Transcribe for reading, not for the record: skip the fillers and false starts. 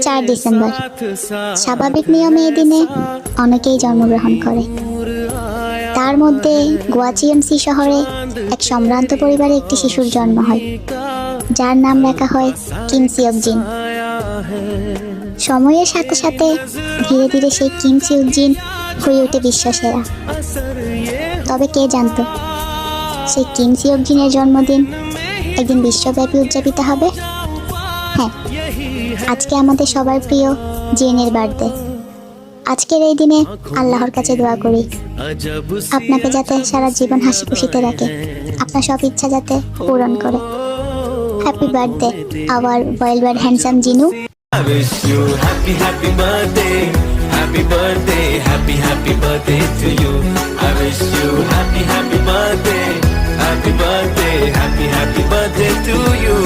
4 December. স্বাভাবিক নিয়মে এই দিনে অনেকেই জন্মগ্রহণ করে। তার মধ্যে গুয়াচিএমসি শহরে এক সম্ভ্রান্ত পরিবারে একটি শিশুর জন্ম হয়, যার নাম রাখা হয় কিম সিওক জিন। সময়ের সাথে সাথে ধীরে ধীরে সেই কিম সিওক জিন হয়ে ওঠে বিশ্বসেরা। তবে কে জানতো সেই কিম সিওক জিনের জন্মদিন একদিন বিশ্বব্যাপী উদযাপিত হবে? হ্যাঁ, আজকে আমাদের সবার প্রিয় জিনের বার্থডে। আজকের এই দিনে আল্লাহর কাছে দোয়া করি আপনাকে যাতে সারা জীবন হাসি খুশিতে রাখে, আপনার সব ইচ্ছা যাতে পূরণ করে। Happy birthday our wild war handsome Jinu. I wish you happy, happy birthday, happy birthday, happy, happy birthday to you. I wish you happy, happy birthday, happy birthday, happy, happy birthday to you.